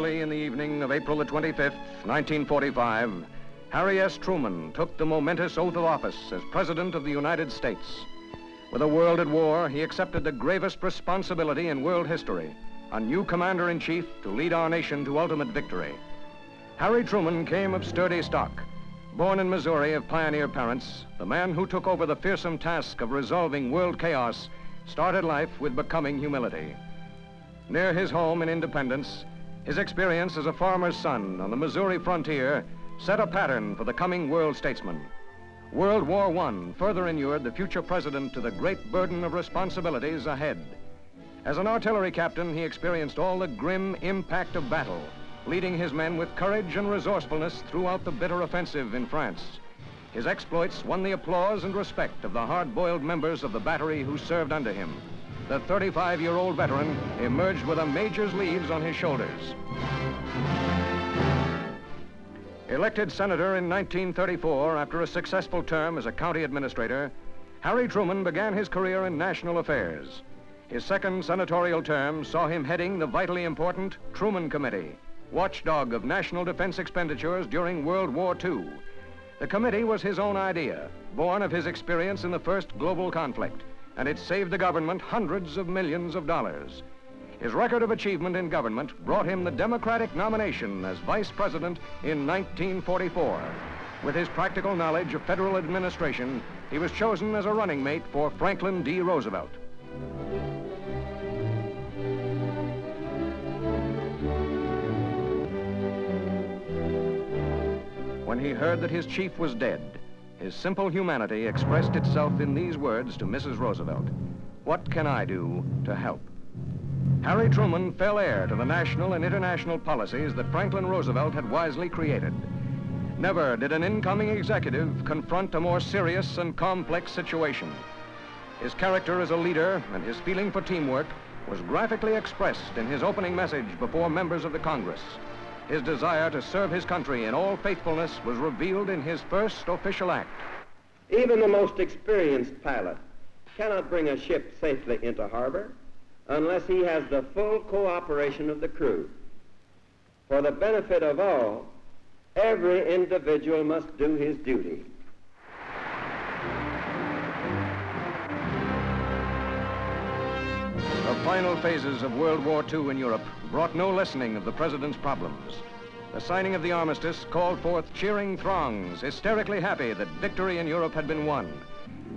Early in the evening of April the 25th, 1945, Harry S. Truman took the momentous oath of office as President of the United States. With a world at war, he accepted the gravest responsibility in world history, a new commander-in-chief to lead our nation to ultimate victory. Harry Truman came of sturdy stock. Born in Missouri of pioneer parents, the man who took over the fearsome task of resolving world chaos started life with becoming humility. Near his home in Independence, his experience as a farmer's son on the Missouri frontier set a pattern for the coming world statesman. World War I further inured the future president to the great burden of responsibilities ahead. As an artillery captain, he experienced all the grim impact of battle, leading his men with courage and resourcefulness throughout the bitter offensive in France. His exploits won the applause and respect of the hard-boiled members of the battery who served under him. The 35-year-old veteran emerged with a major's leaves on his shoulders. Elected senator in 1934 after a successful term as a county administrator, Harry Truman began his career in national affairs. His second senatorial term saw him heading the vitally important Truman Committee, watchdog of national defense expenditures during World War II. The committee was his own idea, born of his experience in the first global conflict, and it saved the government hundreds of millions of dollars. His record of achievement in government brought him the Democratic nomination as vice president in 1944. With his practical knowledge of federal administration, he was chosen as a running mate for Franklin D. Roosevelt. When he heard that his chief was dead, his simple humanity expressed itself in these words to Mrs. Roosevelt: "What can I do to help?" Harry Truman fell heir to the national and international policies that Franklin Roosevelt had wisely created. Never did an incoming executive confront a more serious and complex situation. His character as a leader and his feeling for teamwork was graphically expressed in his opening message before members of the Congress. His desire to serve his country in all faithfulness was revealed in his first official act. Even the most experienced pilot cannot bring a ship safely into harbor unless he has the full cooperation of the crew. For the benefit of all, every individual must do his duty. The final phases of World War II in Europe brought no lessening of the president's problems. The signing of the armistice called forth cheering throngs, hysterically happy that victory in Europe had been won.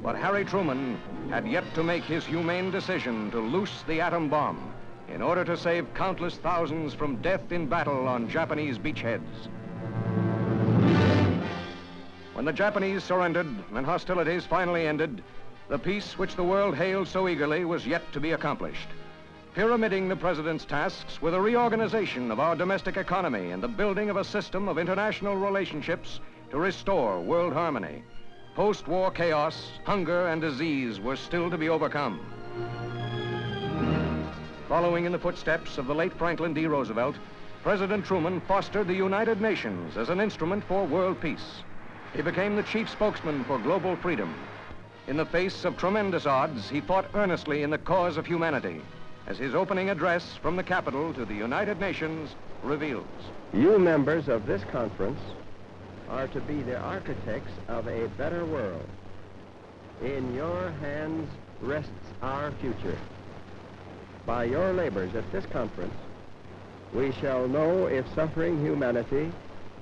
But Harry Truman had yet to make his humane decision to loose the atom bomb in order to save countless thousands from death in battle on Japanese beachheads. When the Japanese surrendered and hostilities finally ended, the peace which the world hailed so eagerly was yet to be accomplished. Pyramiding the president's tasks with a reorganization of our domestic economy and the building of a system of international relationships to restore world harmony. Post-war chaos, hunger, and disease were still to be overcome. Following in the footsteps of the late Franklin D. Roosevelt, President Truman fostered the United Nations as an instrument for world peace. He became the chief spokesman for global freedom. In the face of tremendous odds, he fought earnestly in the cause of humanity, as his opening address from the Capitol to the United Nations reveals. You members of this conference are to be the architects of a better world. In your hands rests our future. By your labors at this conference, we shall know if suffering humanity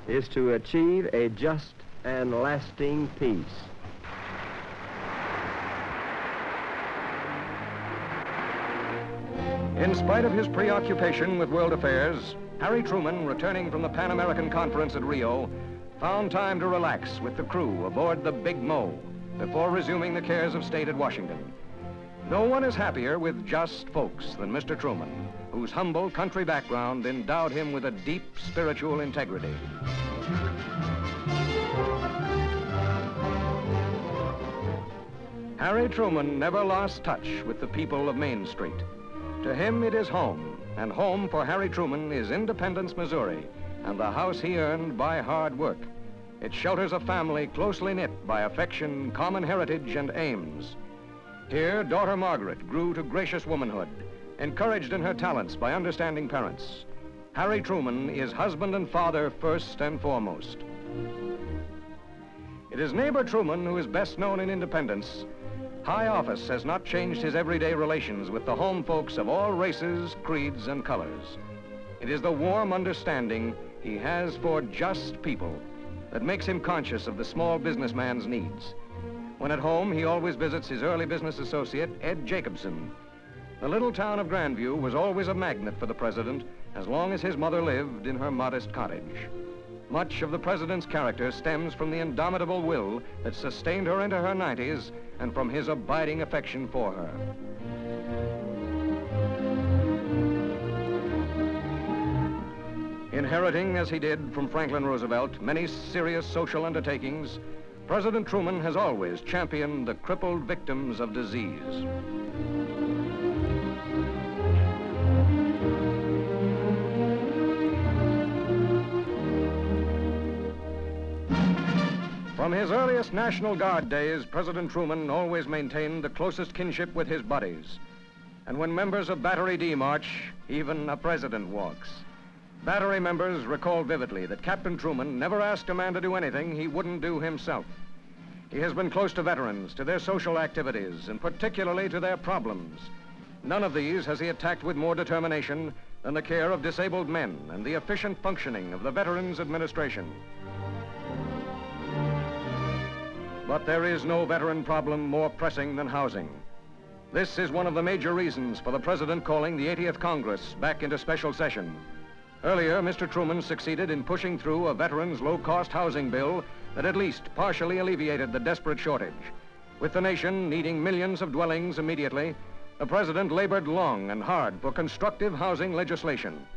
is to achieve a just and lasting peace. In spite of his preoccupation with world affairs, Harry Truman, returning from the Pan American Conference at Rio, found time to relax with the crew aboard the Big Mo before resuming the cares of state at Washington. No one is happier with just folks than Mr. Truman, whose humble country background endowed him with a deep spiritual integrity. Harry Truman never lost touch with the people of Main Street. To him, it is home, and home for Harry Truman is Independence, Missouri, and the house he earned by hard work. It shelters a family closely knit by affection, common heritage, and aims. Here, daughter Margaret grew to gracious womanhood, encouraged in her talents by understanding parents. Harry Truman is husband and father first and foremost. It is neighbor Truman who is best known in independence. High office has not changed his everyday relations with the home folks of all races, creeds, and colors. It is the warm understanding he has for just people that makes him conscious of the small businessman's needs. When at home, he always visits his early business associate, Ed Jacobson. The little town of Grandview was always a magnet for the president as long as his mother lived in her modest cottage. Much of the president's character stems from the indomitable will that sustained her into her 90s and from his abiding affection for her. Inheriting, as he did from Franklin Roosevelt, many serious social undertakings, President Truman has always championed the crippled victims of disease. From his earliest National Guard days, President Truman always maintained the closest kinship with his buddies. And when members of Battery D march, even a president walks. Battery members recall vividly that Captain Truman never asked a man to do anything he wouldn't do himself. He has been close to veterans, to their social activities, and particularly to their problems. None of these has he attacked with more determination than the care of disabled men and the efficient functioning of the Veterans Administration. But there is no veteran problem more pressing than housing. This is one of the major reasons for the President calling the 80th Congress back into special session. Earlier, Mr. Truman succeeded in pushing through a veterans' low-cost housing bill that at least partially alleviated the desperate shortage. With the nation needing millions of dwellings immediately, the President labored long and hard for constructive housing legislation.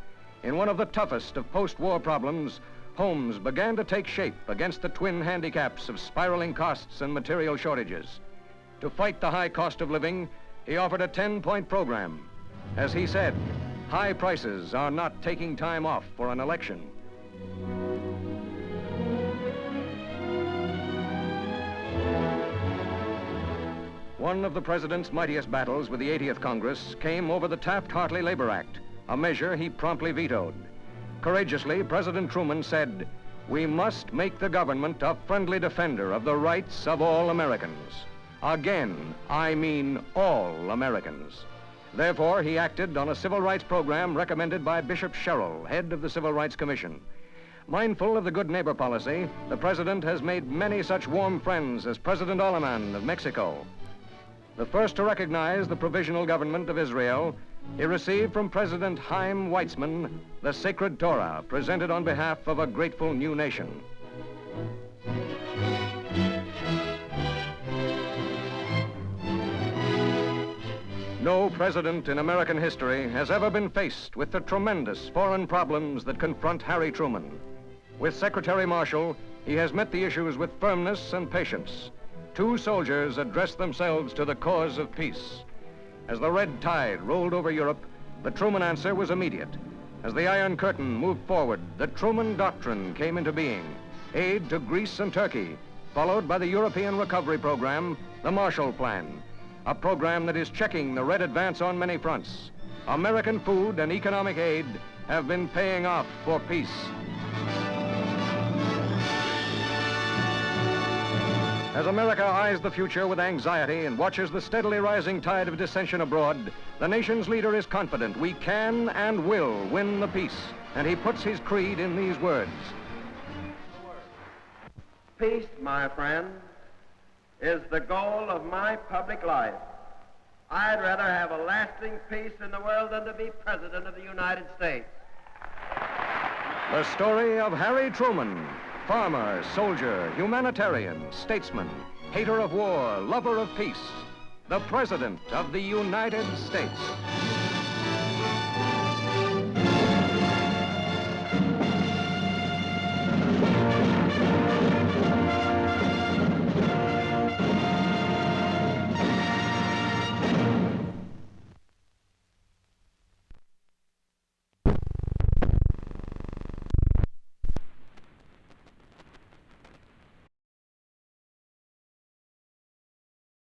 In one of the toughest of post-war problems, homes began to take shape against the twin handicaps of spiraling costs and material shortages. To fight the high cost of living, he offered a 10-point program. As he said, high prices are not taking time off for an election. One of the President's mightiest battles with the 80th Congress came over the Taft-Hartley Labor Act, a measure he promptly vetoed. Courageously, President Truman said, "We must make the government a friendly defender of the rights of all Americans. Again, I mean all Americans." Therefore, he acted on a civil rights program recommended by Bishop Sherrill, head of the Civil Rights Commission. Mindful of the good neighbor policy, the President has made many such warm friends as President Lamar of Mexico. The first to recognize the provisional government of Israel, he received from President Chaim Weizmann the sacred Torah presented on behalf of a grateful new nation. No president in American history has ever been faced with the tremendous foreign problems that confront Harry Truman. With Secretary Marshall, he has met the issues with firmness and patience. Two soldiers addressed themselves to the cause of peace. As the red tide rolled over Europe, the Truman answer was immediate. As the Iron Curtain moved forward, the Truman Doctrine came into being. Aid to Greece and Turkey, followed by the European Recovery Program, the Marshall Plan, a program that is checking the red advance on many fronts. American food and economic aid have been paying off for peace. As America eyes the future with anxiety and watches the steadily rising tide of dissension abroad, the nation's leader is confident we can and will win the peace, and he puts his creed in these words. Peace, my friend, is the goal of my public life. I'd rather have a lasting peace in the world than to be President of the United States. The story of Harry Truman, farmer, soldier, humanitarian, statesman, hater of war, lover of peace, the President of the United States.